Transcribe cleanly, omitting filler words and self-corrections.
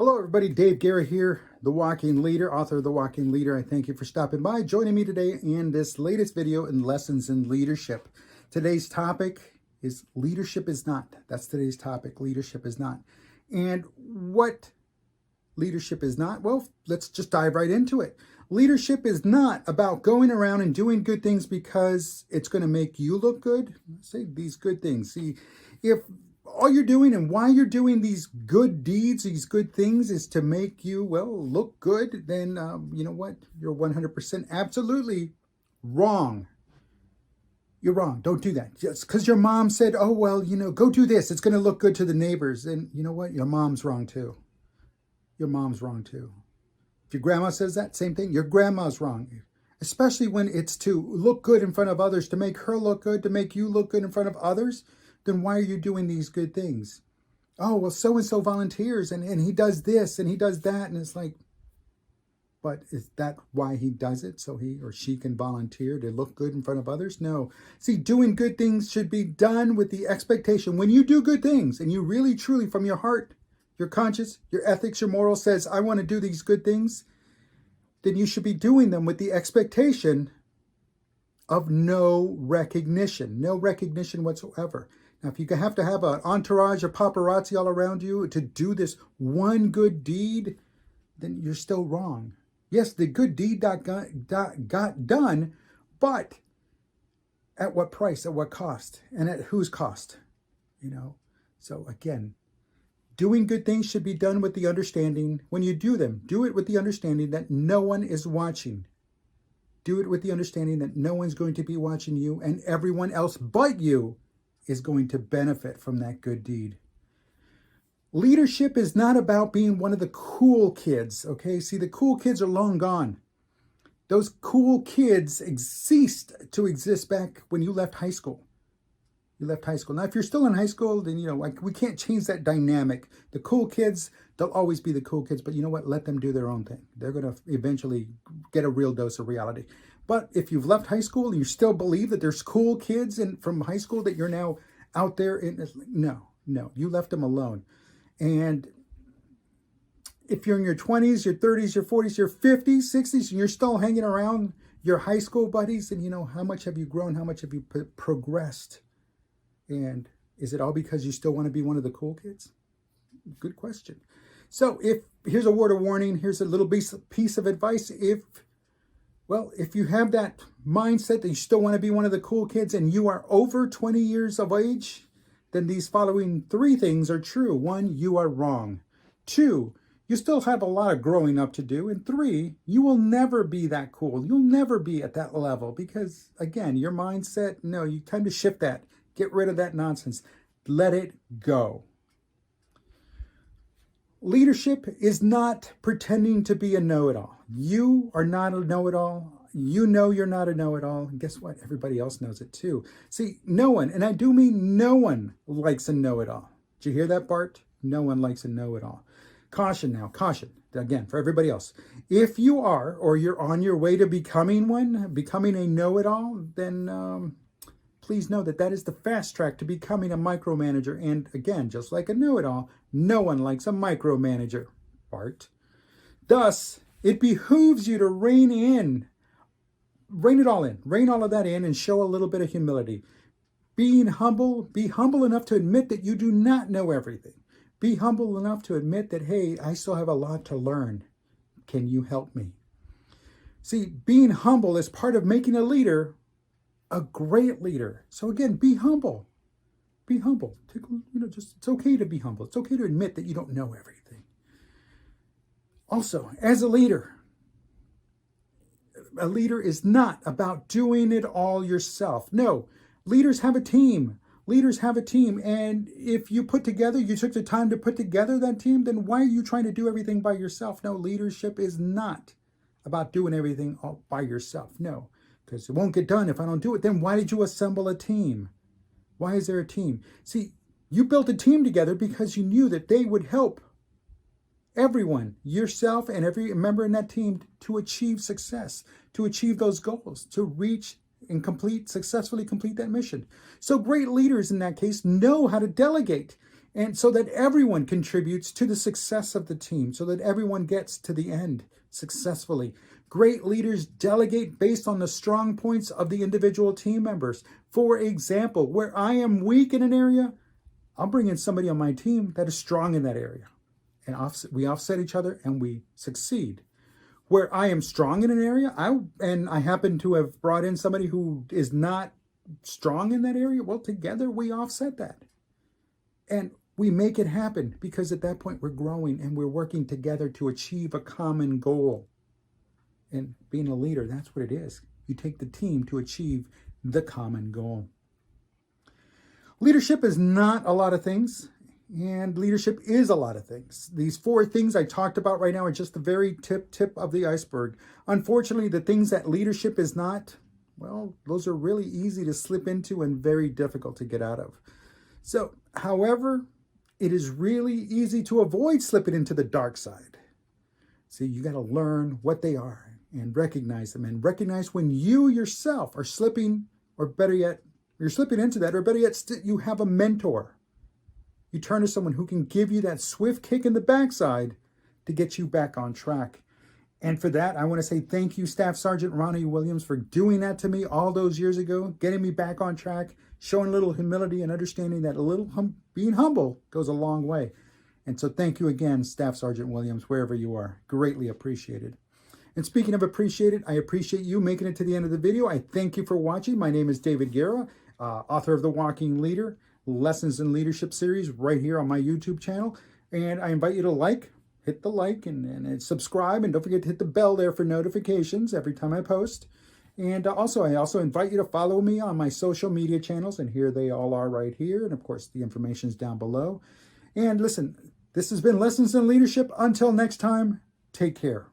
Hello, everybody. Dave Guerra here, the Walking Leader, author of The Walking Leader. I thank you for stopping by, joining me today in this latest video in Lessons in Leadership. Today's topic is leadership is not. That's today's topic. Leadership is not. And what leadership is not? Well, let's just dive right into it. Leadership is not about going around and doing good things because it's going to make you look good. Say these good things. See, if all you're doing and why you're doing these good deeds, these good things is to make you, well, look good, then you know what? You're 100% absolutely wrong. You're wrong. Don't do that. Just because your mom said, oh, well, go do this. It's going to look good to the neighbors. And you know what? Your mom's wrong too. Your mom's wrong too. If your grandma says that, same thing. Your grandma's wrong. Especially when it's to look good in front of others, to make her look good, to make you look good in front of others. Then why are you doing these good things? Oh, well, so-and-so volunteers and he does this and he does that. And it's like, but is that why he does it? So he or she can volunteer to look good in front of others? No. See, doing good things should be done with the expectation. When you do good things and you really, truly from your heart, your conscience, your ethics, your morals says, I want to do these good things, then you should be doing them with the expectation of no recognition whatsoever. Now, if you have to have an entourage of paparazzi all around you to do this one good deed, then you're still wrong. Yes, the good deed got done, but at what price, at what cost, and at whose cost? So again, doing good things should be done with the understanding, when you do them, do it with the understanding that no one is watching. Do it with the understanding that no one's going to be watching you and everyone else but you is going to benefit from that good deed. Leadership is not about being one of the cool kids, okay? See, the cool kids are long gone. Those cool kids ceased to exist back when you left high school. You left high school. Now, if you're still in high school, then, we can't change that dynamic. The cool kids, they'll always be the cool kids, but you know what? Let them do their own thing. They're going to eventually get a real dose of reality. But if you've left high school and you still believe that there's cool kids from high school that you're now out there, no, you left them alone. And if you're in your 20s, your 30s, your 40s, your 50s, 60s, and you're still hanging around your high school buddies, then how much have you grown? How much have you progressed? And is it all because you still want to be one of the cool kids? Good question. So here's a word of warning, here's a little piece of advice. If you have that mindset that you still want to be one of the cool kids and you are over 20 years of age, then these following 3 things are true. 1, you are wrong. 2, you still have a lot of growing up to do. And 3, you will never be that cool. You'll never be at that level because, again, your mindset, no, you time to shift that. Get rid of that nonsense. Let it go. Leadership is not pretending to be a know-it-all. You are not a know-it-all. You know you're not a know-it-all. And guess what? Everybody else knows it too. See, no one, and I do mean no one, likes a know-it-all. Did you hear that, Bart? No one likes a know-it-all. Caution now, caution. Again, for everybody else. If you are, or you're on your way to becoming one, becoming a know-it-all, then please know that is the fast track to becoming a micromanager. And again, just like a know-it-all, no one likes a micromanager, Bart. Thus, it behooves you to rein it all in, rein all of that in and show a little bit of humility. Be humble enough to admit that you do not know everything. Be humble enough to admit that, hey, I still have a lot to learn. Can you help me? See, being humble is part of making a leader a great leader. So again, be humble. Be humble. It's okay to be humble. It's okay to admit that you don't know everything. Also, as a leader is not about doing it all yourself. No, leaders have a team. Leaders have a team. And if you took the time to put together that team, then why are you trying to do everything by yourself? No, leadership is not about doing everything all by yourself. No. Because it won't get done if I don't do it. Then why did you assemble a team? Why is there a team? See, you built a team together because you knew that they would help everyone, yourself and every member in that team, to achieve success, to achieve those goals, to reach and successfully complete that mission. So great leaders in that case know how to delegate. And so that everyone contributes to the success of the team, so that everyone gets to the end successfully. Great leaders delegate based on the strong points of the individual team members. For example, where I am weak in an area, I'll bring in somebody on my team that is strong in that area. And we offset each other and we succeed. Where I am strong in an area, I happen to have brought in somebody who is not strong in that area, well, together we offset that. And we make it happen, because at that point we're growing and we're working together to achieve a common goal. And being a leader, that's what it is. You take the team to achieve the common goal. Leadership is not a lot of things, and leadership is a lot of things. These 4 things I talked about right now are just the very tip of the iceberg. Unfortunately, the things that leadership is not, well, those are really easy to slip into and very difficult to get out of. So, however, it is really easy to avoid slipping into the dark side. So you got to learn what they are and recognize them, and recognize when you yourself are slipping, or better yet, you're slipping into that, or better yet, you have a mentor. You turn to someone who can give you that swift kick in the backside to get you back on track. And for that, I want to say thank you, Staff Sergeant Ronnie Williams, for doing that to me all those years ago, getting me back on track, showing a little humility and understanding that being humble goes a long way. And so thank you again, Staff Sergeant Williams, wherever you are. Greatly appreciated. And speaking of appreciated, I appreciate you making it to the end of the video. I thank you for watching. My name is David Guerra, author of The Walking Leader, Lessons in Leadership series right here on my YouTube channel. And I invite you to hit the like and subscribe. And don't forget to hit the bell there for notifications every time I post. And I also invite you to follow me on my social media channels. And here they all are right here. And of course, the information is down below. And listen, this has been Lessons in Leadership. Until next time, take care.